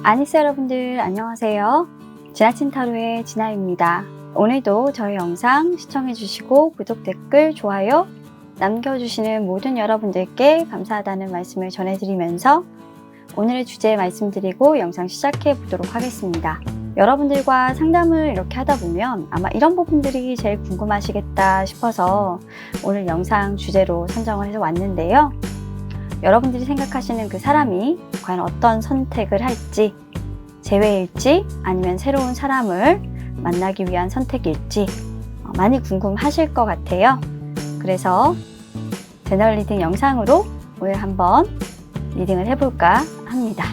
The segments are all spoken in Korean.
아니스 여러분들 안녕하세요. 지나친 타로의 진아입니다. 오늘도 저희 영상 시청해주시고 구독, 댓글, 좋아요 남겨주시는 모든 여러분들께 감사하다는 말씀을 전해드리면서 오늘의 주제 말씀드리고 영상 시작해 보도록 하겠습니다. 여러분들과 상담을 이렇게 하다 보면 아마 이런 부분들이 제일 궁금하시겠다 싶어서 오늘 영상 주제로 선정을 해서 왔는데요. 여러분들이 생각하시는 그 사람이 과연 어떤 선택을 할지, 재회일지 아니면 새로운 사람을 만나기 위한 선택일지 많이 궁금하실 것 같아요. 그래서 제너럴 리딩 영상으로 오늘 한번 리딩을 해볼까 합니다.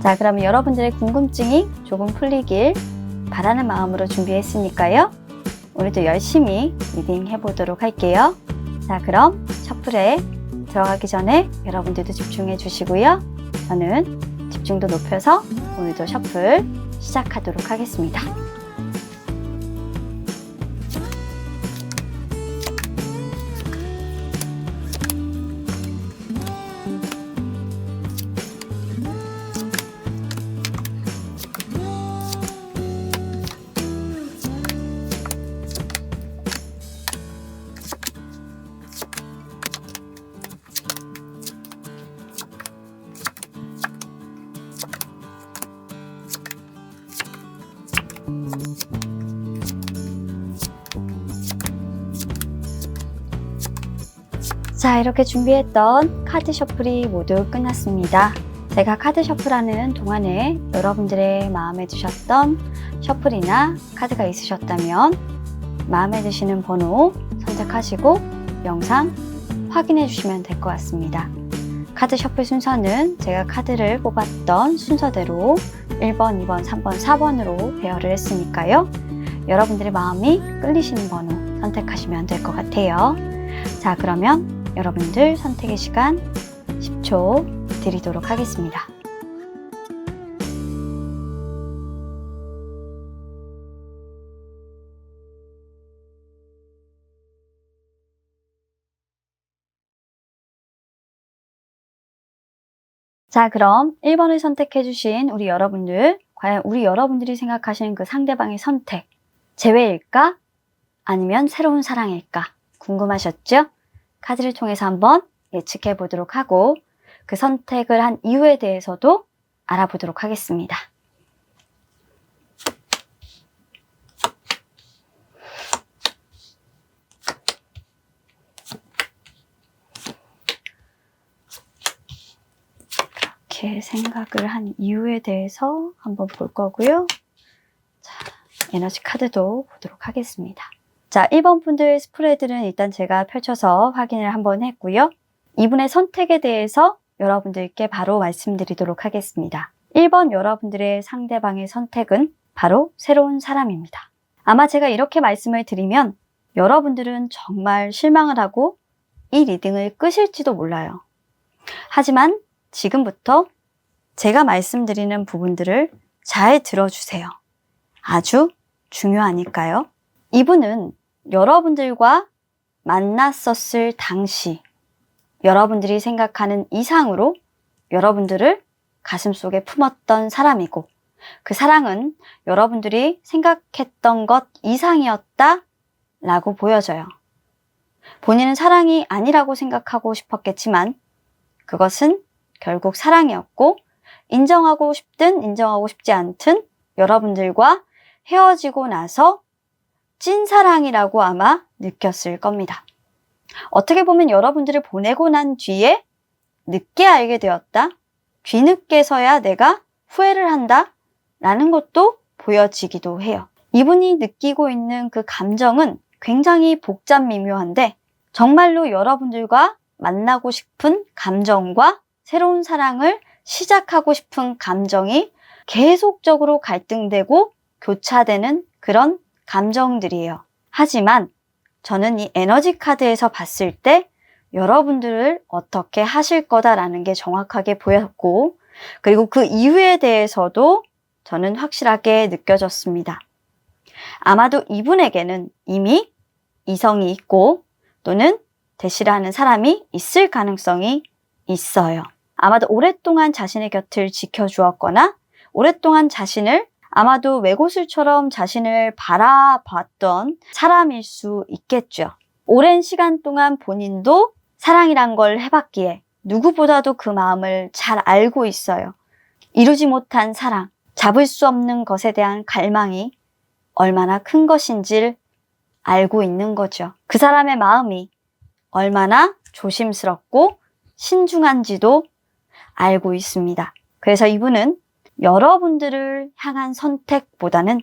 자, 그러면 여러분들의 궁금증이 조금 풀리길 바라는 마음으로 준비했으니까요. 오늘도 열심히 리딩 해보도록 할게요. 자, 그럼 셔플에 들어가기 전에 여러분들도 집중해 주시고요. 저는 집중도 높여서 오늘도 셔플 시작하도록 하겠습니다. 자, 이렇게 준비했던 카드 셔플이 모두 끝났습니다. 제가 카드 셔플하는 동안에 여러분들의 마음에 드셨던 셔플이나 카드가 있으셨다면 마음에 드시는 번호 선택하시고 영상 확인해 주시면 될 것 같습니다. 카드 셔플 순서는 제가 카드를 뽑았던 순서대로 1번, 2번, 3번, 4번으로 배열을 했으니까요. 여러분들의 마음이 끌리시는 번호 선택하시면 될 것 같아요. 자, 그러면 여러분들 선택의 시간 10초 드리도록 하겠습니다. 자, 그럼 1번을 선택해 주신 우리 여러분들, 과연 우리 여러분들이 생각하시는 그 상대방의 선택, 재회일까? 아니면 새로운 사랑일까? 궁금하셨죠? 카드를 통해서 한번 예측해 보도록 하고 그 선택을 한 이유에 대해서도 알아보도록 하겠습니다. 이렇게 생각을 한 이유에 대해서 한번 볼 거고요. 자, 에너지 카드도 보도록 하겠습니다. 자, 1번 분들 스프레드는 일단 제가 펼쳐서 확인을 한번 했고요. 이분의 선택에 대해서 여러분들께 바로 말씀드리도록 하겠습니다. 1번 여러분들의 상대방의 선택은 바로 새로운 사람입니다. 아마 제가 이렇게 말씀을 드리면 여러분들은 정말 실망을 하고 이 리딩을 끄실지도 몰라요. 하지만 지금부터 제가 말씀드리는 부분들을 잘 들어주세요. 아주 중요하니까요. 이분은 여러분들과 만났었을 당시 여러분들이 생각하는 이상으로 여러분들을 가슴속에 품었던 사람이고 그 사랑은 여러분들이 생각했던 것 이상이었다 라고 보여져요. 본인은 사랑이 아니라고 생각하고 싶었겠지만 그것은 결국 사랑이었고 인정하고 싶든 인정하고 싶지 않든 여러분들과 헤어지고 나서 찐사랑이라고 아마 느꼈을 겁니다. 어떻게 보면 여러분들을 보내고 난 뒤에 늦게 알게 되었다. 뒤늦게서야 내가 후회를 한다. 라는 것도 보여지기도 해요. 이분이 느끼고 있는 그 감정은 굉장히 복잡 미묘한데 정말로 여러분들과 만나고 싶은 감정과 새로운 사랑을 시작하고 싶은 감정이 계속적으로 갈등되고 교차되는 그런 감정들이에요. 하지만 저는 이 에너지 카드에서 봤을 때 여러분들을 어떻게 하실 거다라는 게 정확하게 보였고 그리고 그 이유에 대해서도 저는 확실하게 느껴졌습니다. 아마도 이분에게는 이미 이성이 있고 또는 대시를 하는 사람이 있을 가능성이 있어요. 아마도 오랫동안 자신의 곁을 지켜주었거나 오랫동안 자신을 아마도 외고술처럼 자신을 바라봤던 사람일 수 있겠죠. 오랜 시간 동안 본인도 사랑이란 걸 해봤기에 누구보다도 그 마음을 잘 알고 있어요. 이루지 못한 사랑, 잡을 수 없는 것에 대한 갈망이 얼마나 큰 것인지를 알고 있는 거죠. 그 사람의 마음이 얼마나 조심스럽고 신중한지도 알고 있습니다. 그래서 이분은 여러분들을 향한 선택보다는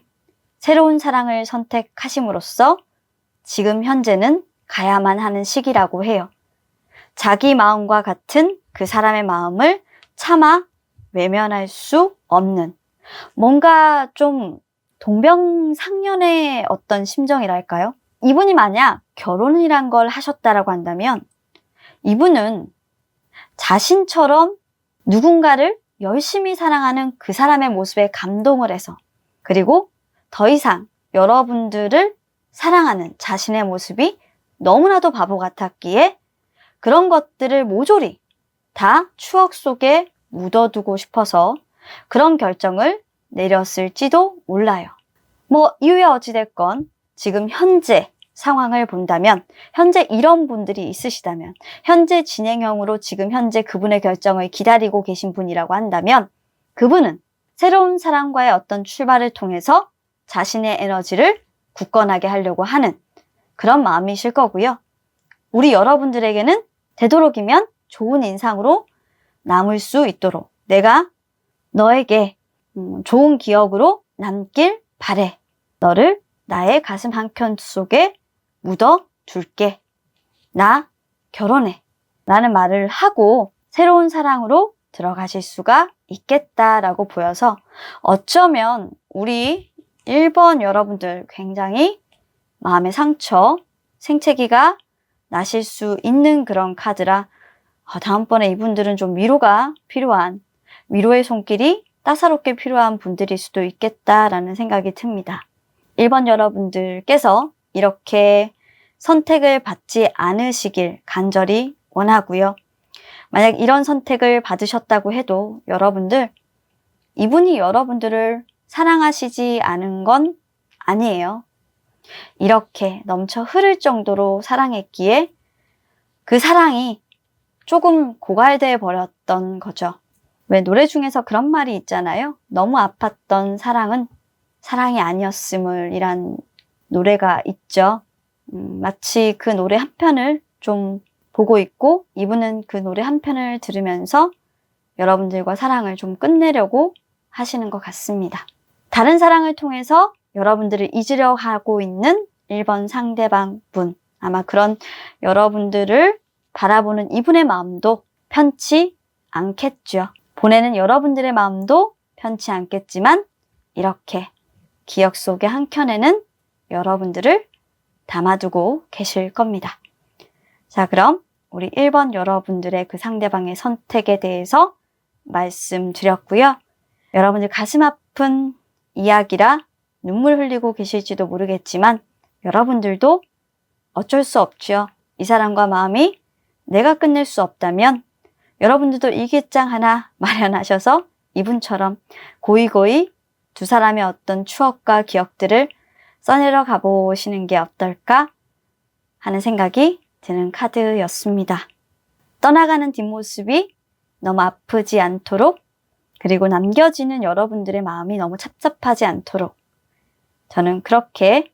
새로운 사랑을 선택하심으로써 지금 현재는 가야만 하는 시기라고 해요. 자기 마음과 같은 그 사람의 마음을 차마 외면할 수 없는, 뭔가 좀 동병상련의 어떤 심정이랄까요? 이분이 만약 결혼이란 걸 하셨다라고 한다면 이분은 자신처럼 누군가를 열심히 사랑하는 그 사람의 모습에 감동을 해서, 그리고 더 이상 여러분들을 사랑하는 자신의 모습이 너무나도 바보 같았기에 그런 것들을 모조리 다 추억 속에 묻어두고 싶어서 그런 결정을 내렸을지도 몰라요. 이유야 어찌됐건 지금 현재 상황을 본다면, 현재 이런 분들이 있으시다면, 현재 진행형으로 지금 현재 그분의 결정을 기다리고 계신 분이라고 한다면 그분은 새로운 사람과의 어떤 출발을 통해서 자신의 에너지를 굳건하게 하려고 하는 그런 마음이실 거고요. 우리 여러분들에게는 되도록이면 좋은 인상으로 남을 수 있도록 내가 너에게 좋은 기억으로 남길 바래. 너를 나의 가슴 한켠 속에 묻어둘게. 나 결혼해. 라는 말을 하고 새로운 사랑으로 들어가실 수가 있겠다라고 보여서 어쩌면 우리 1번 여러분들 굉장히 마음의 상처, 생채기가 나실 수 있는 그런 카드라 다음번에 이분들은 좀 위로가 필요한, 위로의 손길이 따사롭게 필요한 분들일 수도 있겠다라는 생각이 듭니다. 1번 여러분들께서 이렇게 선택을 받지 않으시길 간절히 원하고요. 만약 이런 선택을 받으셨다고 해도 여러분들, 이분이 여러분들을 사랑하시지 않은 건 아니에요. 이렇게 넘쳐 흐를 정도로 사랑했기에 그 사랑이 조금 고갈돼 버렸던 거죠. 왜 노래 중에서 그런 말이 있잖아요. 너무 아팠던 사랑은 사랑이 아니었음을 이란 노래가 있죠. 마치 그 노래 한 편을 좀 보고 있고 이분은 그 노래 한 편을 들으면서 여러분들과 사랑을 좀 끝내려고 하시는 것 같습니다. 다른 사랑을 통해서 여러분들을 잊으려 하고 있는 1번 상대방 분, 아마 그런 여러분들을 바라보는 이분의 마음도 편치 않겠죠. 보내는 여러분들의 마음도 편치 않겠지만 이렇게 기억 속의 한켠에는 여러분들을 담아두고 계실 겁니다. 자, 그럼 우리 1번 여러분들의 그 상대방의 선택에 대해서 말씀드렸고요. 여러분들 가슴 아픈 이야기라 눈물 흘리고 계실지도 모르겠지만 여러분들도 어쩔 수 없죠. 이 사람과 마음이 내가 끝낼 수 없다면 여러분들도 일기장 하나 마련하셔서 이분처럼 고이고이 두 사람의 어떤 추억과 기억들을 써내려 가보시는 게 어떨까 하는 생각이 드는 카드였습니다. 떠나가는 뒷모습이 너무 아프지 않도록, 그리고 남겨지는 여러분들의 마음이 너무 찹찹하지 않도록 저는 그렇게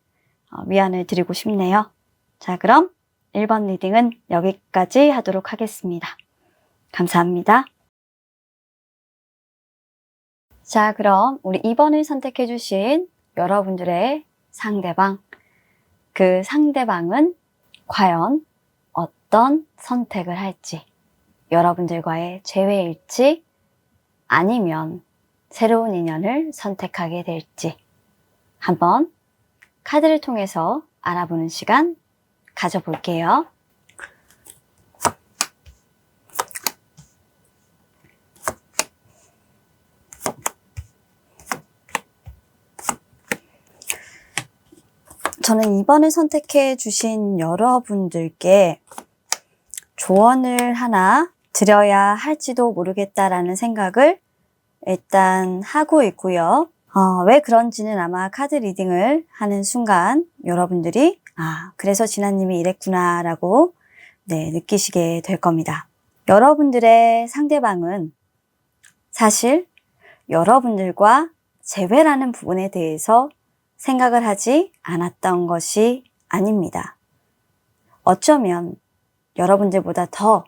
위안을 드리고 싶네요. 자, 그럼 1번 리딩은 여기까지 하도록 하겠습니다. 감사합니다. 자, 그럼 우리 2번을 선택해 주신 여러분들의 상대방, 그 상대방은 과연 어떤 선택을 할지, 여러분들과의 재회일지 아니면 새로운 인연을 선택하게 될지 한번 카드를 통해서 알아보는 시간 가져볼게요. 저는 2번을 선택해 주신 여러분들께 조언을 하나 드려야 할지도 모르겠다라는 생각을 일단 하고 있고요. 왜 그런지는 아마 카드 리딩을 하는 순간 여러분들이 그래서 진아님이 이랬구나 라고 느끼시게 될 겁니다. 여러분들의 상대방은 사실 여러분들과 재회라는 부분에 대해서 생각을 하지 않았던 것이 아닙니다. 어쩌면 여러분들보다 더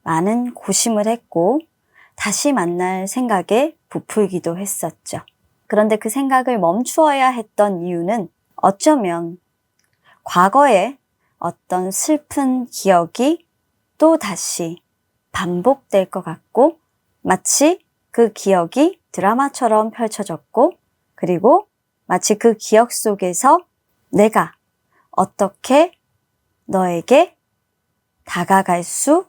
많은 고심을 했고 다시 만날 생각에 부풀기도 했었죠. 그런데 그 생각을 멈추어야 했던 이유는 어쩌면 과거에 어떤 슬픈 기억이 또 다시 반복될 것 같고 마치 그 기억이 드라마처럼 펼쳐졌고 그리고 마치 그 기억 속에서 내가 어떻게 너에게 다가갈 수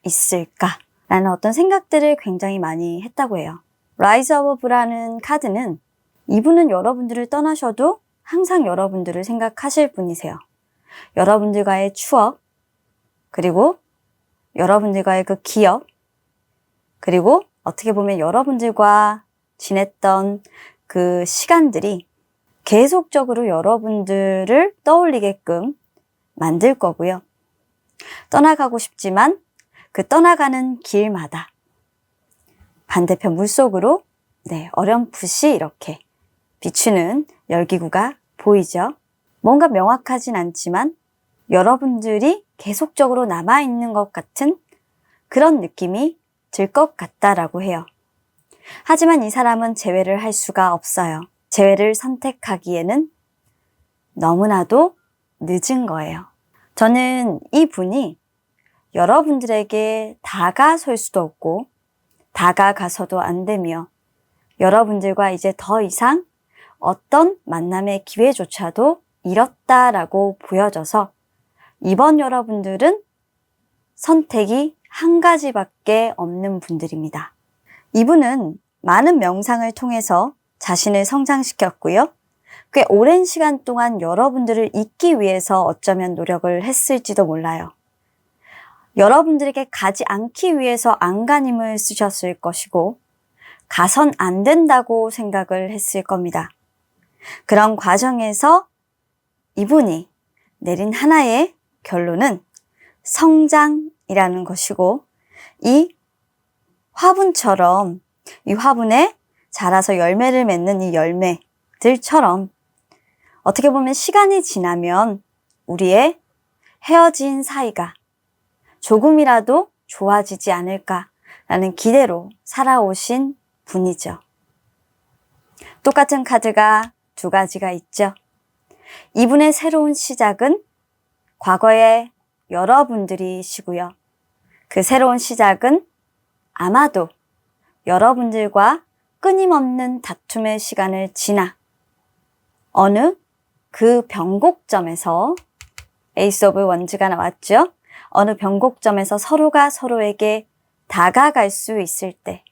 있을까라는 어떤 생각들을 굉장히 많이 했다고 해요. 라이즈 어버브라는 카드는 이분은 여러분들을 떠나셔도 항상 여러분들을 생각하실 분이세요. 여러분들과의 추억, 그리고 여러분들과의 그 기억, 그리고 어떻게 보면 여러분들과 지냈던 그 시간들이 계속적으로 여러분들을 떠올리게끔 만들 거고요. 떠나가고 싶지만 그 떠나가는 길마다 반대편 물속으로 어렴풋이 이렇게 비추는 열기구가 보이죠. 뭔가 명확하진 않지만 여러분들이 계속적으로 남아있는 것 같은 그런 느낌이 들 것 같다라고 해요. 하지만 이 사람은 재회를 할 수가 없어요. 재회를 선택하기에는 너무나도 늦은 거예요. 저는 이 분이 여러분들에게 다가설 수도 없고 다가가서도 안 되며 여러분들과 이제 더 이상 어떤 만남의 기회조차도 잃었다라고 보여져서 이번 여러분들은 선택이 한 가지밖에 없는 분들입니다. 이분은 많은 명상을 통해서 자신을 성장시켰고요. 꽤 오랜 시간 동안 여러분들을 잊기 위해서 어쩌면 노력을 했을지도 몰라요. 여러분들에게 가지 않기 위해서 안간힘을 쓰셨을 것이고 가선 안 된다고 생각을 했을 겁니다. 그런 과정에서 이분이 내린 하나의 결론은 성장이라는 것이고 이 화분처럼 이 화분에 자라서 열매를 맺는 이 열매들처럼 어떻게 보면 시간이 지나면 우리의 헤어진 사이가 조금이라도 좋아지지 않을까라는 기대로 살아오신 분이죠. 똑같은 카드가 두 가지가 있죠. 이분의 새로운 시작은 과거의 여러분들이시고요. 그 새로운 시작은 아마도 여러분들과 끊임없는 다툼의 시간을 지나 어느 그 변곡점에서 에이스 오브 원즈가 나왔죠. 어느 변곡점에서 서로가 서로에게 다가갈 수 있을 때,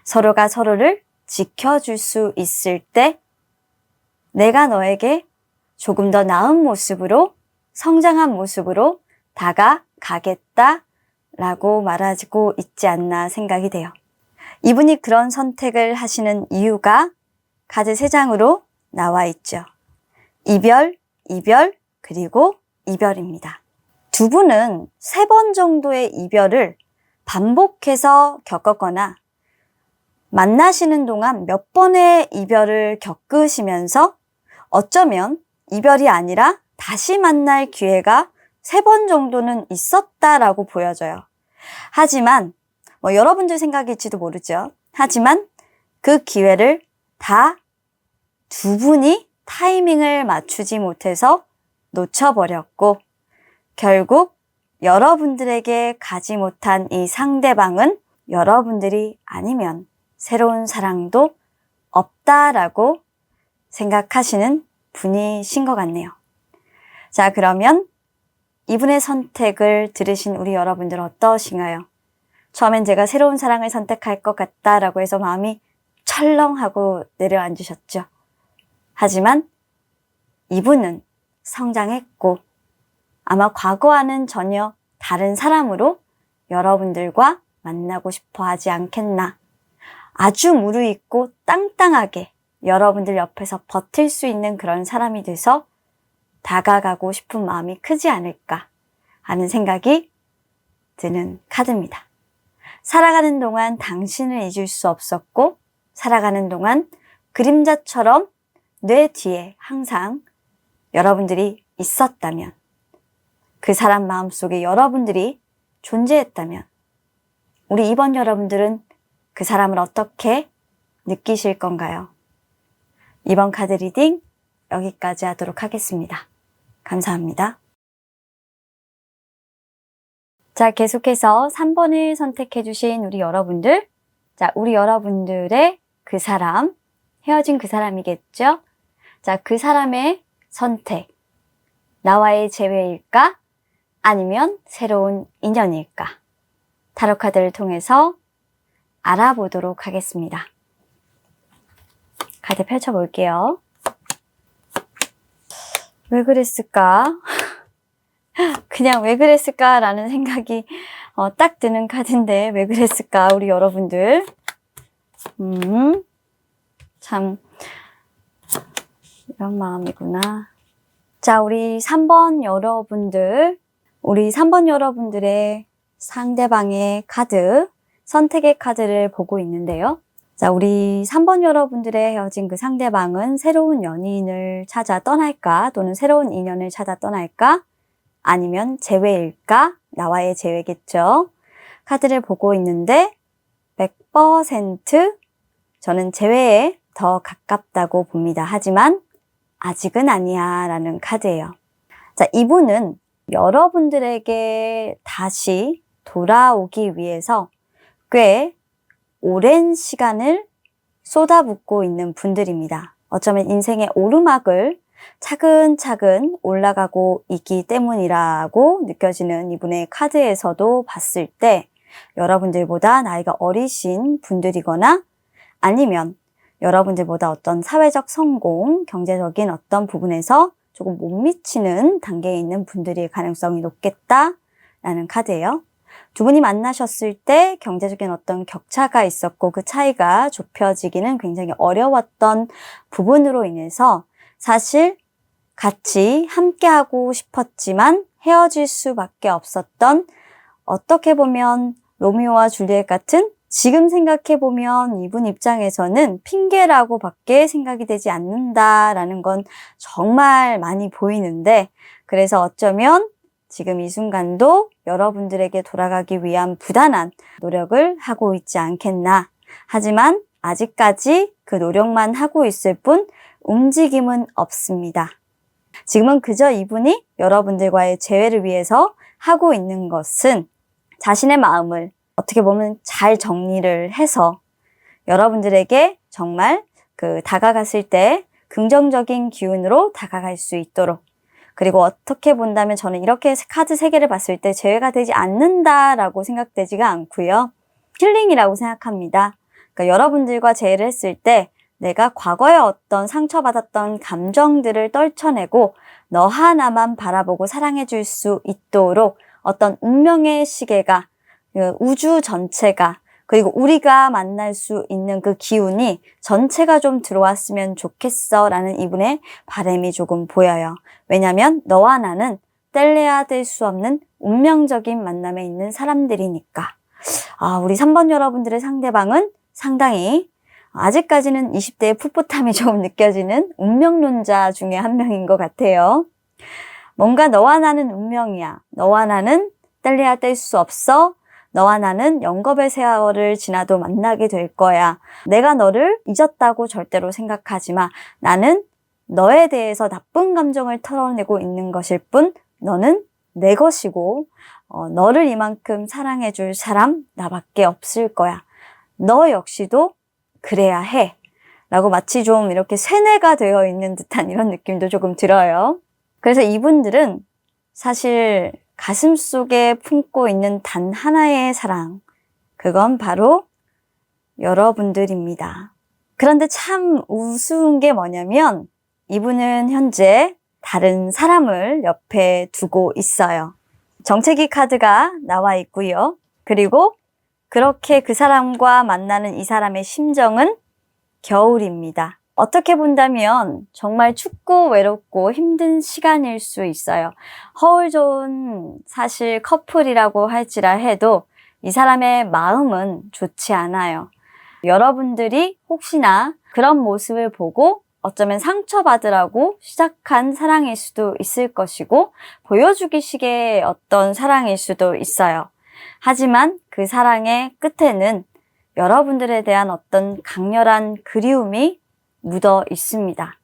서로가 서로를 지켜줄 수 있을 때 내가 너에게 조금 더 나은 모습으로 성장한 모습으로 다가가겠다라고 말하고 있지 않나 생각이 돼요. 이분이 그런 선택을 하시는 이유가 카드 3장으로 나와 있죠. 이별, 이별, 그리고 이별입니다. 두 분은 3번 정도의 이별을 반복해서 겪었거나 만나시는 동안 몇 번의 이별을 겪으시면서 어쩌면 이별이 아니라 다시 만날 기회가 3번 정도는 있었다라고 보여져요. 하지만 여러분들 생각일지도 모르죠. 하지만 그 기회를 다 두 분이 타이밍을 맞추지 못해서 놓쳐버렸고 결국 여러분들에게 가지 못한 이 상대방은 여러분들이 아니면 새로운 사랑도 없다라고 생각하시는 분이신 것 같네요. 자, 그러면 이분의 선택을 들으신 우리 여러분들 어떠신가요? 처음엔 제가 새로운 사랑을 선택할 것 같다라고 해서 마음이 철렁하고 내려앉으셨죠. 하지만 이분은 성장했고 아마 과거와는 전혀 다른 사람으로 여러분들과 만나고 싶어 하지 않겠나. 아주 무르익고 땅땅하게 여러분들 옆에서 버틸 수 있는 그런 사람이 돼서 다가가고 싶은 마음이 크지 않을까 하는 생각이 드는 카드입니다. 살아가는 동안 당신을 잊을 수 없었고, 살아가는 동안 그림자처럼 뇌 뒤에 항상 여러분들이 있었다면, 그 사람 마음속에 여러분들이 존재했다면, 우리 2번 여러분들은 그 사람을 어떻게 느끼실 건가요? 2번 카드 리딩 여기까지 하도록 하겠습니다. 감사합니다. 자, 계속해서 3번을 선택해 주신 우리 여러분들. 자, 우리 여러분들의 그 사람, 헤어진 그 사람이겠죠? 자, 그 사람의 선택. 나와의 재회일까? 아니면 새로운 인연일까? 타로 카드를 통해서 알아보도록 하겠습니다. 카드 펼쳐볼게요. 왜 그랬을까? 그냥 왜 그랬을까라는 생각이 딱 드는 카드인데 왜 그랬을까 우리 여러분들. 참 이런 마음이구나. 자, 우리 3번 여러분들, 우리 3번 여러분들의 상대방의 카드, 선택의 카드를 보고 있는데요. 자, 우리 3번 여러분들의 헤어진 그 상대방은 새로운 연인을 찾아 떠날까? 또는 새로운 인연을 찾아 떠날까? 아니면 재회일까? 나와의 재회겠죠. 카드를 보고 있는데 100% 저는 재회에 더 가깝다고 봅니다. 하지만 아직은 아니야 라는 카드예요. 자, 이분은 여러분들에게 다시 돌아오기 위해서 꽤 오랜 시간을 쏟아붓고 있는 분들입니다. 어쩌면 인생의 오르막을 차근차근 올라가고 있기 때문이라고 느껴지는 이분의 카드에서도 봤을 때 여러분들보다 나이가 어리신 분들이거나 아니면 여러분들보다 어떤 사회적 성공, 경제적인 어떤 부분에서 조금 못 미치는 단계에 있는 분들일 가능성이 높겠다라는 카드예요. 두 분이 만나셨을 때 경제적인 어떤 격차가 있었고 그 차이가 좁혀지기는 굉장히 어려웠던 부분으로 인해서 사실 같이 함께하고 싶었지만 헤어질 수밖에 없었던, 어떻게 보면 로미오와 줄리엣 같은, 지금 생각해보면 이분 입장에서는 핑계라고 밖에 생각이 되지 않는다라는 건 정말 많이 보이는데, 그래서 어쩌면 지금 이 순간도 여러분들에게 돌아가기 위한 부단한 노력을 하고 있지 않겠나. 하지만 아직까지 그 노력만 하고 있을 뿐 움직임은 없습니다. 지금은 그저 이분이 여러분들과의 재회를 위해서 하고 있는 것은 자신의 마음을 어떻게 보면 잘 정리를 해서 여러분들에게 정말 다가갔을 때 긍정적인 기운으로 다가갈 수 있도록, 그리고 어떻게 본다면 저는 이렇게 카드 3개를 봤을 때 재회가 되지 않는다라고 생각되지가 않고요. 힐링이라고 생각합니다. 그러니까 여러분들과 재회를 했을 때 내가 과거에 어떤 상처받았던 감정들을 떨쳐내고 너 하나만 바라보고 사랑해줄 수 있도록 어떤 운명의 시계가, 우주 전체가, 그리고 우리가 만날 수 있는 그 기운이 전체가 좀 들어왔으면 좋겠어 라는 이분의 바람이 조금 보여요. 왜냐면 너와 나는 뗄래야 뗄 수 없는 운명적인 만남에 있는 사람들이니까. 우리 3번 여러분들의 상대방은 상당히 아직까지는 20대의 풋풋함이 조금 느껴지는 운명론자 중에 한 명인 것 같아요. 뭔가 너와 나는 운명이야. 너와 나는 뗄래야 뗄 수 없어. 너와 나는 영겁의 세월을 지나도 만나게 될 거야. 내가 너를 잊었다고 절대로 생각하지 마. 나는 너에 대해서 나쁜 감정을 털어내고 있는 것일 뿐 너는 내 것이고 너를 이만큼 사랑해줄 사람 나밖에 없을 거야. 너 역시도 그래야 해. 라고 마치 좀 이렇게 세뇌가 되어 있는 듯한 이런 느낌도 조금 들어요. 그래서 이분들은 사실 가슴속에 품고 있는 단 하나의 사랑, 그건 바로 여러분들입니다. 그런데 참 우스운 게 뭐냐면 이분은 현재 다른 사람을 옆에 두고 있어요. 정체기 카드가 나와 있고요. 그리고 그렇게 그 사람과 만나는 이 사람의 심정은 겨울입니다. 어떻게 본다면 정말 춥고 외롭고 힘든 시간일 수 있어요. 허울 좋은 사실 커플이라고 할지라 해도 이 사람의 마음은 좋지 않아요. 여러분들이 혹시나 그런 모습을 보고 어쩌면 상처받으라고 시작한 사랑일 수도 있을 것이고 보여주기식의 어떤 사랑일 수도 있어요. 하지만 그 사랑의 끝에는 여러분들에 대한 어떤 강렬한 그리움이 묻어 있습니다.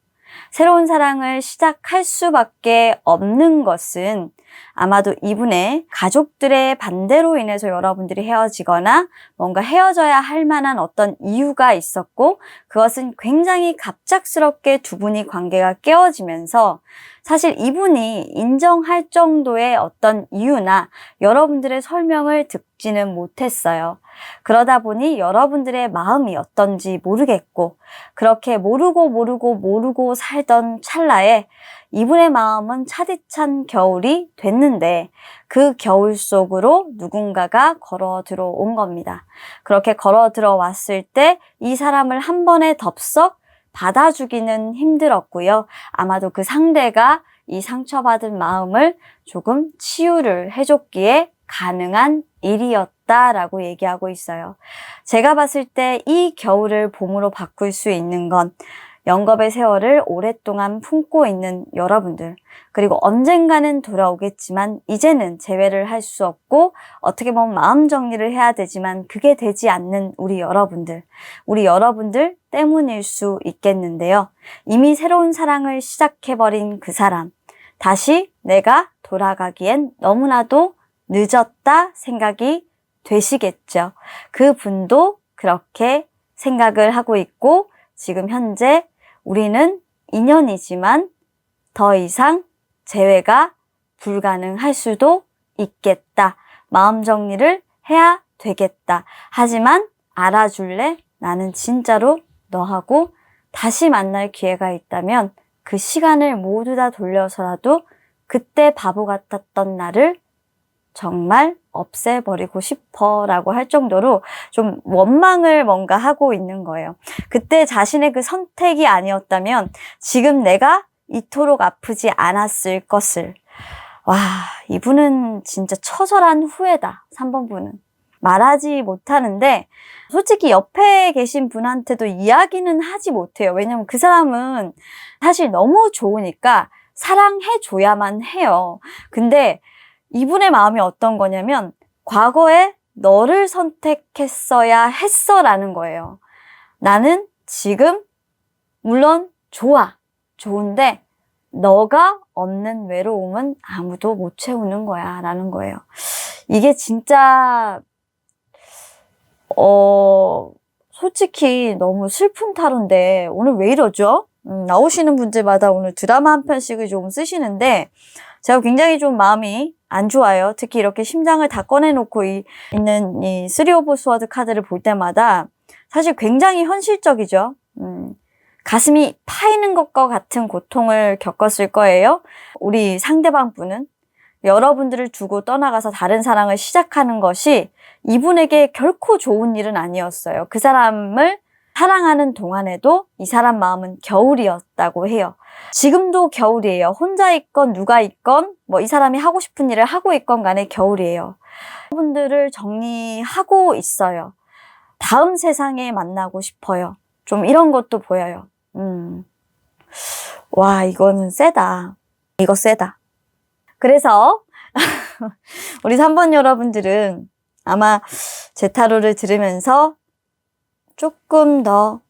새로운 사랑을 시작할 수밖에 없는 것은 아마도 이분의 가족들의 반대로 인해서 여러분들이 헤어지거나 뭔가 헤어져야 할 만한 어떤 이유가 있었고 그것은 굉장히 갑작스럽게 두 분이 관계가 깨어지면서 사실 이분이 인정할 정도의 어떤 이유나 여러분들의 설명을 듣지는 못했어요. 그러다 보니 여러분들의 마음이 어떤지 모르겠고 그렇게 모르고 살던 찰나에 이분의 마음은 차디찬 겨울이 됐는데 그 겨울 속으로 누군가가 걸어 들어온 겁니다. 그렇게 걸어 들어왔을 때 이 사람을 한 번에 덥석 받아주기는 힘들었고요. 아마도 그 상대가 이 상처받은 마음을 조금 치유를 해줬기에 가능한 일이었다라고 얘기하고 있어요. 제가 봤을 때 이 겨울을 봄으로 바꿀 수 있는 건 영겁의 세월을 오랫동안 품고 있는 여러분들, 그리고 언젠가는 돌아오겠지만 이제는 재회를 할 수 없고 어떻게 보면 마음 정리를 해야 되지만 그게 되지 않는 우리 여러분들 때문일 수 있겠는데요. 이미 새로운 사랑을 시작해버린 그 사람, 다시 내가 돌아가기엔 너무나도 늦었다 생각이 되시겠죠. 그 분도 그렇게 생각을 하고 있고 지금 현재 우리는 인연이지만 더 이상 재회가 불가능할 수도 있겠다. 마음 정리를 해야 되겠다. 하지만 알아줄래? 나는 진짜로 너하고 다시 만날 기회가 있다면 그 시간을 모두 다 돌려서라도 그때 바보 같았던 나를 정말 없애버리고 싶어 라고 할 정도로 좀 원망을 뭔가 하고 있는 거예요. 그때 자신의 그 선택이 아니었다면 지금 내가 이토록 아프지 않았을 것을. 와, 이분은 진짜 처절한 후회다. 3번 분은. 말하지 못하는데 솔직히 옆에 계신 분한테도 이야기는 하지 못해요. 왜냐면 그 사람은 사실 너무 좋으니까 사랑해줘야만 해요. 근데 이분의 마음이 어떤 거냐면 과거에 너를 선택했어야 했어 라는 거예요. 나는 지금 물론 좋은데 너가 없는 외로움은 아무도 못 채우는 거야 라는 거예요. 이게 진짜 솔직히 너무 슬픈 타로인데 오늘 왜 이러죠? 나오시는 분들마다 오늘 드라마 한 편씩을 좀 쓰시는데 제가 굉장히 좀 마음이 안 좋아요. 특히 이렇게 심장을 다 꺼내놓고 있는 이 쓰리 오브 스워드 카드를 볼 때마다 사실 굉장히 현실적이죠. 가슴이 파이는 것과 같은 고통을 겪었을 거예요. 우리 상대방 분은 여러분들을 두고 떠나가서 다른 사랑을 시작하는 것이 이분에게 결코 좋은 일은 아니었어요. 그 사람을 사랑하는 동안에도 이 사람 마음은 겨울이었다고 해요. 지금도 겨울이에요. 혼자 있건 누가 있건 뭐 이 사람이 하고 싶은 일을 하고 있건 간에 겨울이에요. 여러분들을 정리하고 있어요. 다음 세상에 만나고 싶어요. 좀 이런 것도 보여요. 와, 이거는 세다. 이거 세다. 그래서 우리 3번 여러분들은 아마 제 타로를 들으면서 조금 더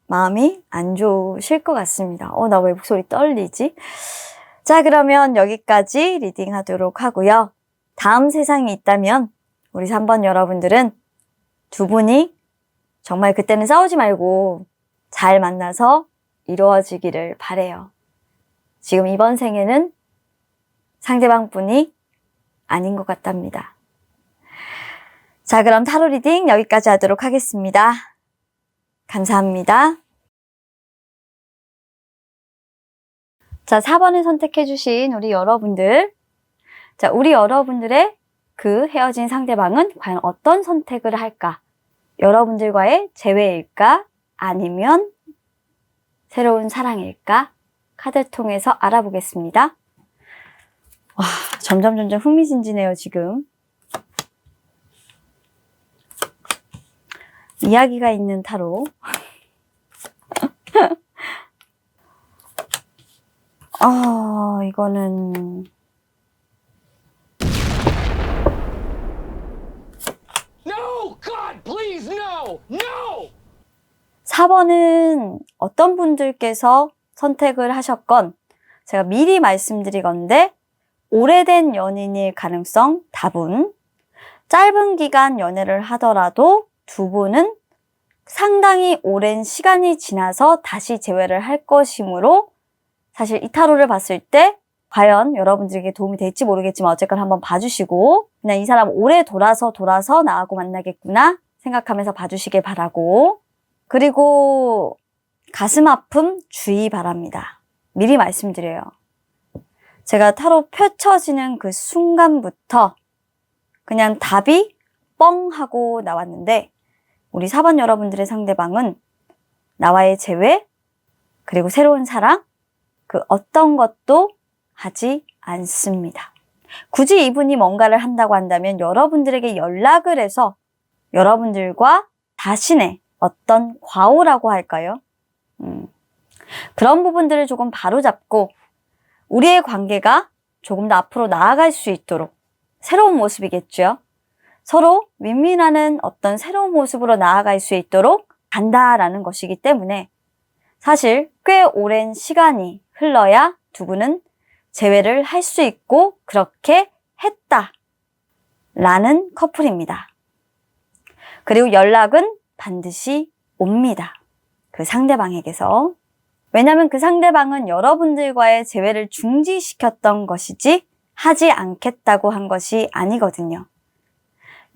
마음이 안 좋으실 것 같습니다. 나 왜 목소리 떨리지? 자, 그러면 여기까지 리딩 하도록 하고요. 다음 세상이 있다면 우리 3번 여러분들은 두 분이 정말 그때는 싸우지 말고 잘 만나서 이루어지기를 바래요. 지금 이번 생에는 상대방 분이 아닌 것 같답니다. 자, 그럼 타로 리딩 여기까지 하도록 하겠습니다. 감사합니다. 자, 4번을 선택해주신 우리 여러분들. 자, 우리 여러분들의 그 헤어진 상대방은 과연 어떤 선택을 할까? 여러분들과의 재회일까? 아니면 새로운 사랑일까? 카드 통해서 알아보겠습니다. 와, 점점 흥미진진해요, 지금. 이야기가 있는 타로. 이거는 No! God, please, no! No! 4번은 어떤 분들께서 선택을 하셨건 제가 미리 말씀드리건데 오래된 연인일 가능성 다분, 짧은 기간 연애를 하더라도 두 분은 상당히 오랜 시간이 지나서 다시 재회를 할 것이므로 사실 이 타로를 봤을 때 과연 여러분들에게 도움이 될지 모르겠지만 어쨌건 한번 봐주시고 그냥 이 사람 오래 돌아서 나하고 만나겠구나 생각하면서 봐주시길 바라고, 그리고 가슴 아픔 주의 바랍니다. 미리 말씀드려요. 제가 타로 펼쳐지는 그 순간부터 그냥 답이 뻥 하고 나왔는데 우리 4번 여러분들의 상대방은 나와의 재회 그리고 새로운 사랑 그 어떤 것도 하지 않습니다. 굳이 이분이 뭔가를 한다고 한다면 여러분들에게 연락을 해서 여러분들과 자신의 어떤 과오라고 할까요? 그런 부분들을 조금 바로잡고 우리의 관계가 조금 더 앞으로 나아갈 수 있도록 새로운 모습이겠죠. 서로 윈윈하는 어떤 새로운 모습으로 나아갈 수 있도록 간다라는 것이기 때문에 사실 꽤 오랜 시간이 흘러야 두 분은 재회를 할 수 있고 그렇게 했다라는 커플입니다. 그리고 연락은 반드시 옵니다. 그 상대방에게서. 왜냐하면 그 상대방은 여러분들과의 재회를 중지시켰던 것이지 하지 않겠다고 한 것이 아니거든요.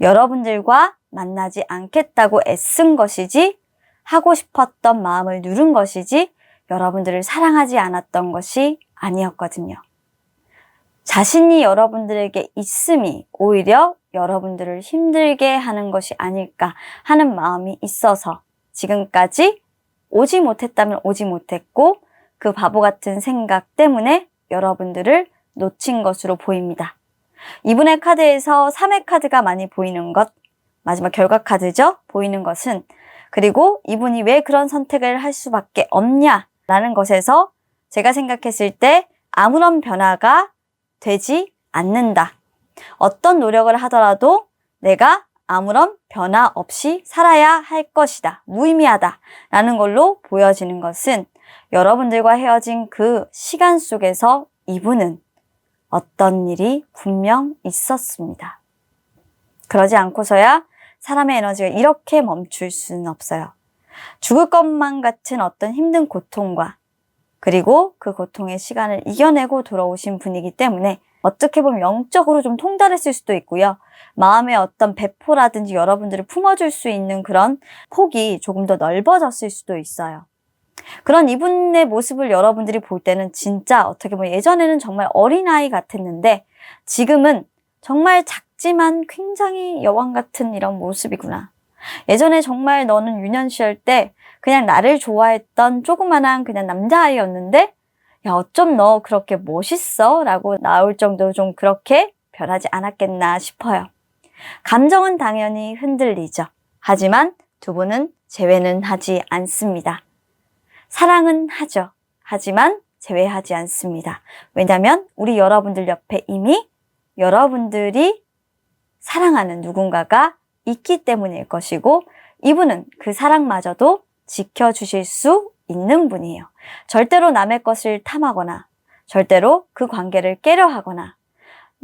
여러분들과 만나지 않겠다고 애쓴 것이지 하고 싶었던 마음을 누른 것이지 여러분들을 사랑하지 않았던 것이 아니었거든요. 자신이 여러분들에게 있음이 오히려 여러분들을 힘들게 하는 것이 아닐까 하는 마음이 있어서 지금까지 오지 못했다면 오지 못했고 그 바보 같은 생각 때문에 여러분들을 놓친 것으로 보입니다. 이분의 카드에서 3의 카드가 많이 보이는 것, 마지막 결과 카드죠. 보이는 것은, 그리고 이분이 왜 그런 선택을 할 수밖에 없냐라는 것에서 제가 생각했을 때 아무런 변화가 되지 않는다. 어떤 노력을 하더라도 내가 아무런 변화 없이 살아야 할 것이다. 무의미하다. 라는 걸로 보여지는 것은 여러분들과 헤어진 그 시간 속에서 이분은 어떤 일이 분명 있었습니다. 그러지 않고서야 사람의 에너지가 이렇게 멈출 수는 없어요. 죽을 것만 같은 어떤 힘든 고통과 그리고 그 고통의 시간을 이겨내고 돌아오신 분이기 때문에 어떻게 보면 영적으로 좀 통달했을 수도 있고요. 마음의 어떤 배포라든지 여러분들을 품어줄 수 있는 그런 폭이 조금 더 넓어졌을 수도 있어요. 그런 이분의 모습을 여러분들이 볼 때는 진짜 어떻게 보면 예전에는 정말 어린아이 같았는데 지금은 정말 작지만 굉장히 여왕 같은 이런 모습이구나. 예전에 정말 너는 유년시절 때 그냥 나를 좋아했던 조그만한 그냥 남자아이였는데 야 어쩜 너 그렇게 멋있어? 라고 나올 정도로 좀 그렇게 변하지 않았겠나 싶어요. 감정은 당연히 흔들리죠. 하지만 두 분은 재회는 하지 않습니다. 사랑은 하죠. 하지만 재회하지 않습니다. 왜냐하면 우리 여러분들 옆에 이미 여러분들이 사랑하는 누군가가 있기 때문일 것이고 이분은 그 사랑마저도 지켜주실 수 있는 분이에요. 절대로 남의 것을 탐하거나 절대로 그 관계를 깨려 하거나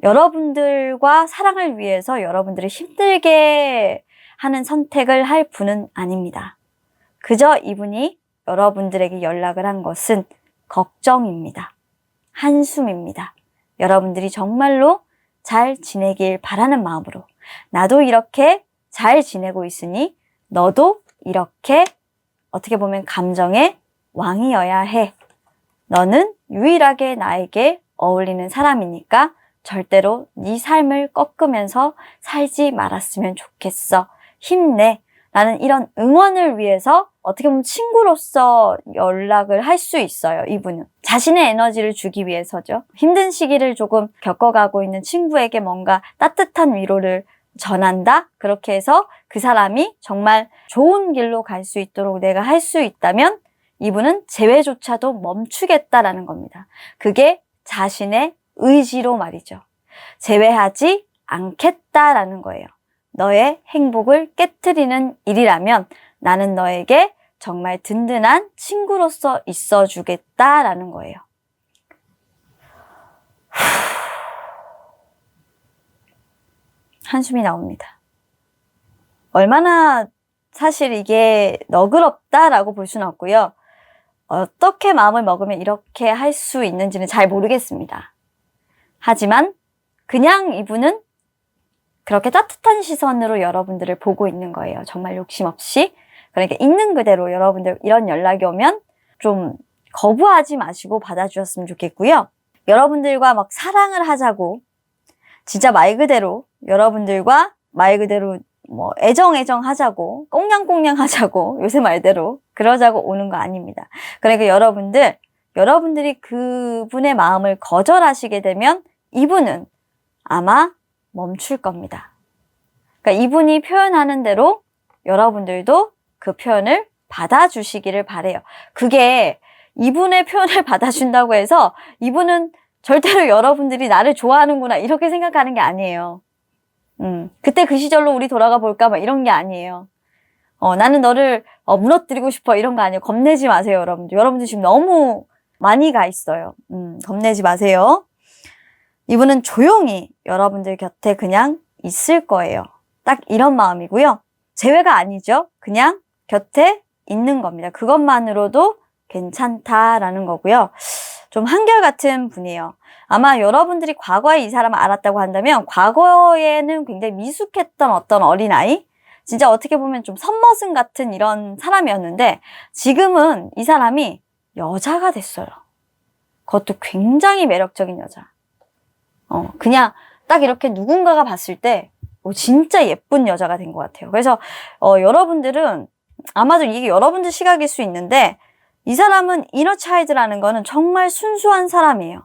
여러분들과 사랑을 위해서 여러분들을 힘들게 하는 선택을 할 분은 아닙니다. 그저 이분이 여러분들에게 연락을 한 것은 걱정입니다. 한숨입니다. 여러분들이 정말로 잘 지내길 바라는 마음으로 나도 이렇게 잘 지내고 있으니 너도 이렇게 어떻게 보면 감정의 왕이어야 해. 너는 유일하게 나에게 어울리는 사람이니까 절대로 네 삶을 꺾으면서 살지 말았으면 좋겠어. 힘내. 라는 이런 응원을 위해서 어떻게 보면 친구로서 연락을 할 수 있어요, 이분은. 자신의 에너지를 주기 위해서죠. 힘든 시기를 조금 겪어가고 있는 친구에게 뭔가 따뜻한 위로를 전한다? 그렇게 해서 그 사람이 정말 좋은 길로 갈 수 있도록 내가 할 수 있다면 이분은 재회조차도 멈추겠다라는 겁니다. 그게 자신의 의지로 말이죠. 재회하지 않겠다라는 거예요. 너의 행복을 깨트리는 일이라면 나는 너에게 정말 든든한 친구로서 있어주겠다라는 거예요. 한숨이 나옵니다. 얼마나 사실 이게 너그럽다라고 볼 수는 없고요. 어떻게 마음을 먹으면 이렇게 할 수 있는지는 잘 모르겠습니다. 하지만 그냥 이분은 그렇게 따뜻한 시선으로 여러분들을 보고 있는 거예요. 정말 욕심 없이. 그러니까 있는 그대로 여러분들 이런 연락이 오면 좀 거부하지 마시고 받아주셨으면 좋겠고요. 여러분들과 막 사랑을 하자고 진짜 말 그대로 여러분들과 말 그대로 뭐 애정 하자고 꽁냥꽁냥 하자고 요새 말대로 그러자고 오는 거 아닙니다. 그러니까 여러분들이 그분의 마음을 거절하시게 되면 이분은 아마 멈출 겁니다. 그러니까 이분이 표현하는 대로 여러분들도 그 표현을 받아주시기를 바래요. 그게 이분의 표현을 받아준다고 해서 이분은 절대로 여러분들이 나를 좋아하는구나 이렇게 생각하는 게 아니에요. 그때 그 시절로 우리 돌아가 볼까 막 이런 게 아니에요. 나는 너를 무너뜨리고 싶어 이런 거 아니에요. 겁내지 마세요, 여러분들. 여러분들 지금 너무 많이 가 있어요. 겁내지 마세요. 이분은 조용히 여러분들 곁에 그냥 있을 거예요. 딱 이런 마음이고요. 재회가 아니죠. 그냥 곁에 있는 겁니다. 그것만으로도 괜찮다라는 거고요. 좀 한결같은 분이에요. 아마 여러분들이 과거에 이 사람을 알았다고 한다면 과거에는 굉장히 미숙했던 어떤 어린아이? 진짜 어떻게 보면 좀 선머슴 같은 이런 사람이었는데 지금은 이 사람이 여자가 됐어요. 그것도 굉장히 매력적인 여자. 그냥 딱 이렇게 누군가가 봤을 때 진짜 예쁜 여자가 된 것 같아요. 그래서 여러분들은 아마도 이게 여러분들 시각일 수 있는데 이 사람은 이너 차일드라는 거는 정말 순수한 사람이에요.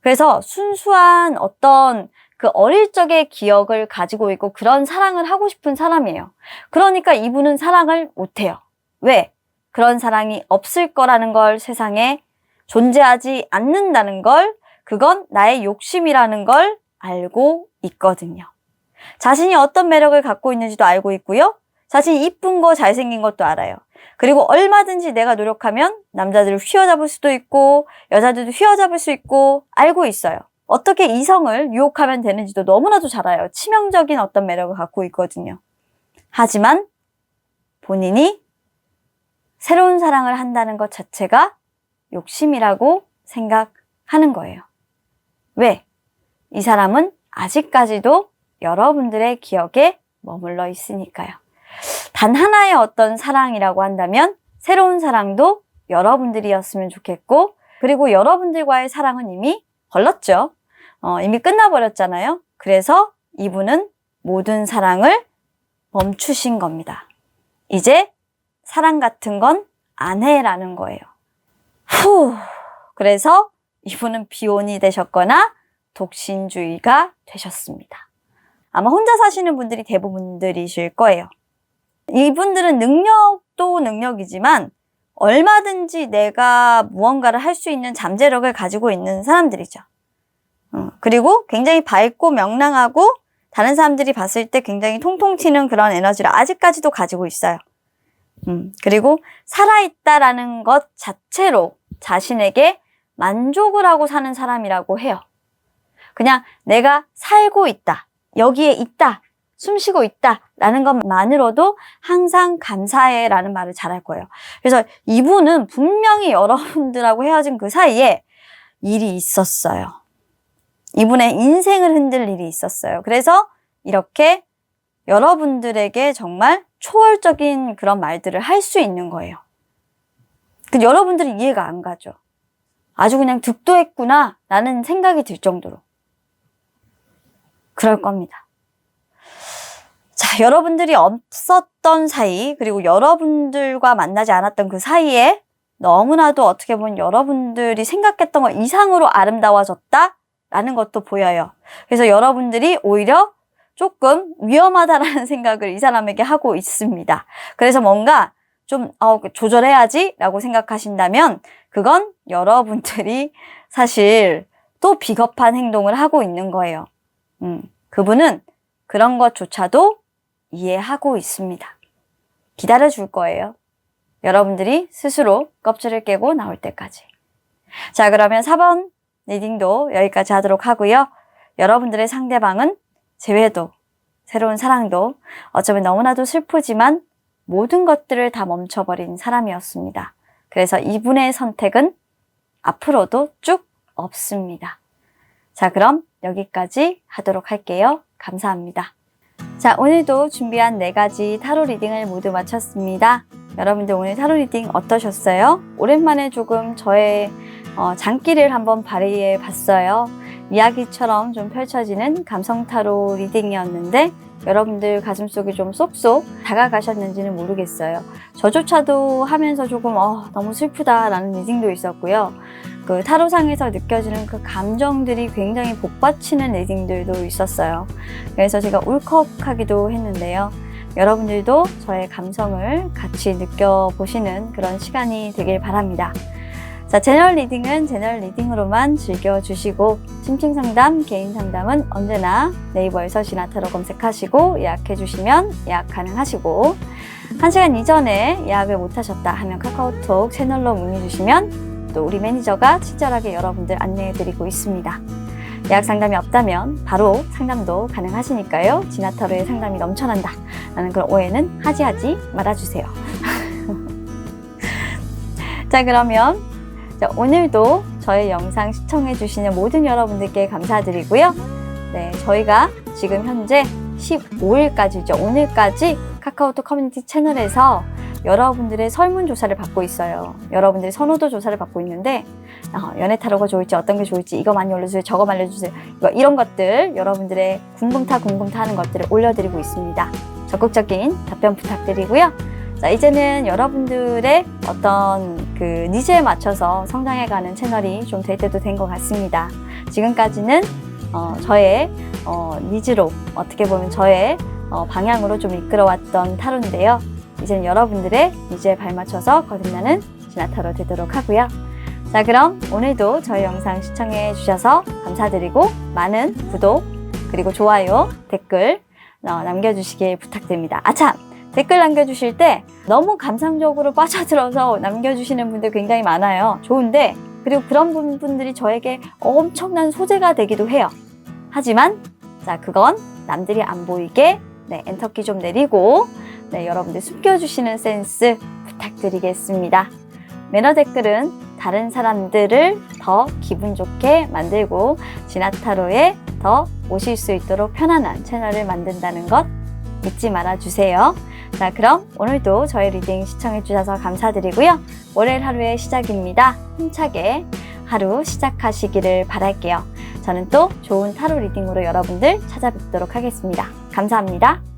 그래서 순수한 어떤 그 어릴 적의 기억을 가지고 있고 그런 사랑을 하고 싶은 사람이에요. 그러니까 이분은 사랑을 못해요. 왜? 그런 사랑이 없을 거라는 걸 세상에 존재하지 않는다는 걸 그건 나의 욕심이라는 걸 알고 있거든요. 자신이 어떤 매력을 갖고 있는지도 알고 있고요. 자신이 이쁜 거 잘생긴 것도 알아요. 그리고 얼마든지 내가 노력하면 남자들을 휘어잡을 수도 있고 여자들도 휘어잡을 수 있고 알고 있어요. 어떻게 이성을 유혹하면 되는지도 너무나도 잘 알아요. 치명적인 어떤 매력을 갖고 있거든요. 하지만 본인이 새로운 사랑을 한다는 것 자체가 욕심이라고 생각하는 거예요. 왜? 이 사람은 아직까지도 여러분들의 기억에 머물러 있으니까요. 단 하나의 어떤 사랑이라고 한다면 새로운 사랑도 여러분들이었으면 좋겠고 그리고 여러분들과의 사랑은 이미 걸렀죠. 이미 끝나버렸잖아요. 그래서 이분은 모든 사랑을 멈추신 겁니다. 이제 사랑 같은 건 안 해라는 거예요. 그래서 이분은 비혼이 되셨거나 독신주의가 되셨습니다. 아마 혼자 사시는 분들이 대부분들이실 거예요. 이분들은 능력도 능력이지만 얼마든지 내가 무언가를 할 수 있는 잠재력을 가지고 있는 사람들이죠. 그리고 굉장히 밝고 명랑하고 다른 사람들이 봤을 때 굉장히 통통 튀는 그런 에너지를 아직까지도 가지고 있어요. 그리고 살아있다라는 것 자체로 자신에게 만족을 하고 사는 사람이라고 해요. 그냥 내가 살고 있다, 여기에 있다, 숨쉬고 있다라는 것만으로도 항상 감사해라는 말을 잘할 거예요. 그래서 이분은 분명히 여러분들하고 헤어진 그 사이에 일이 있었어요. 이분의 인생을 흔들 일이 있었어요. 그래서 이렇게 여러분들에게 정말 초월적인 그런 말들을 할 수 있는 거예요. 근데 여러분들이 이해가 안 가죠. 아주 그냥 득도했구나 라는 생각이 들 정도로. 그럴 겁니다. 자, 여러분들이 없었던 사이, 그리고 여러분들과 만나지 않았던 그 사이에 너무나도 어떻게 보면 여러분들이 생각했던 것 이상으로 아름다워졌다라는 것도 보여요. 그래서 여러분들이 오히려 조금 위험하다라는 생각을 이 사람에게 하고 있습니다. 그래서 뭔가 좀 조절해야지 라고 생각하신다면 그건 여러분들이 사실 또 비겁한 행동을 하고 있는 거예요. 그분은 그런 것조차도 이해하고 있습니다. 기다려줄 거예요. 여러분들이 스스로 껍질을 깨고 나올 때까지. 자, 그러면 4번 리딩도 여기까지 하도록 하고요. 여러분들의 상대방은 재회도, 새로운 사랑도 어쩌면 너무나도 슬프지만 모든 것들을 다 멈춰버린 사람이었습니다. 그래서 이분의 선택은 앞으로도 쭉 없습니다. 자, 그럼 여기까지 하도록 할게요. 감사합니다. 자, 오늘도 준비한 4가지 타로 리딩을 모두 마쳤습니다. 여러분들 오늘 타로 리딩 어떠셨어요? 오랜만에 조금 저의 장기를 한번 발휘해 봤어요. 이야기처럼 좀 펼쳐지는 감성 타로 리딩이었는데 여러분들 가슴속에 좀 쏙쏙 다가가셨는지는 모르겠어요. 저조차도 하면서 조금 너무 슬프다라는 리딩도 있었고요. 그 타로상에서 느껴지는 그 감정들이 굉장히 복받치는 리딩들도 있었어요. 그래서 제가 울컥하기도 했는데요. 여러분들도 저의 감성을 같이 느껴보시는 그런 시간이 되길 바랍니다. 자, 제너럴 리딩은 제너럴 리딩으로만 즐겨주시고 심층상담, 개인상담은 언제나 네이버에서 지나타로 검색하시고 예약해주시면 예약 가능하시고 1시간 이전에 예약을 못하셨다 하면 카카오톡 채널로 문의주시면 또 우리 매니저가 친절하게 여러분들 안내해드리고 있습니다. 예약 상담이 없다면 바로 상담도 가능하시니까요. 지나타로의 상담이 넘쳐난다 라는 그런 오해는 하지 말아주세요. 자, 그러면 오늘도 저의 영상 시청해주시는 모든 여러분들께 감사드리고요. 네, 저희가 지금 현재 15일까지죠. 오늘까지 카카오톡 커뮤니티 채널에서 여러분들의 설문조사를 받고 있어요. 여러분들의 선호도 조사를 받고 있는데 연애 타로가 좋을지 어떤 게 좋을지 이거 많이 올려주세요. 저거 많이 올려주세요. 이런 것들 여러분들의 궁금타 하는 것들을 올려드리고 있습니다. 적극적인 답변 부탁드리고요. 자, 이제는 여러분들의 어떤 그 니즈에 맞춰서 성장해가는 채널이 좀 될 때도 된 것 같습니다. 지금까지는 저의 니즈로 어떻게 보면 저의 방향으로 좀 이끌어왔던 타로인데요. 이제는 여러분들의 니즈에 발맞춰서 거듭나는 지나타로 되도록 하고요. 자, 그럼 오늘도 저희 영상 시청해 주셔서 감사드리고 많은 구독 그리고 좋아요, 댓글 남겨주시길 부탁드립니다. 아참! 댓글 남겨주실 때 너무 감상적으로 빠져들어서 남겨주시는 분들 굉장히 많아요. 좋은데 그리고 그런 분들이 저에게 엄청난 소재가 되기도 해요. 하지만 자, 그건 남들이 안 보이게 엔터키 좀 내리고 여러분들 숨겨주시는 센스 부탁드리겠습니다. 매너 댓글은 다른 사람들을 더 기분 좋게 만들고 지나타로에 더 오실 수 있도록 편안한 채널을 만든다는 것 잊지 말아주세요. 자, 그럼 오늘도 저희 리딩 시청해주셔서 감사드리고요. 월요일 하루의 시작입니다. 힘차게 하루 시작하시기를 바랄게요. 저는 또 좋은 타로 리딩으로 여러분들 찾아뵙도록 하겠습니다. 감사합니다.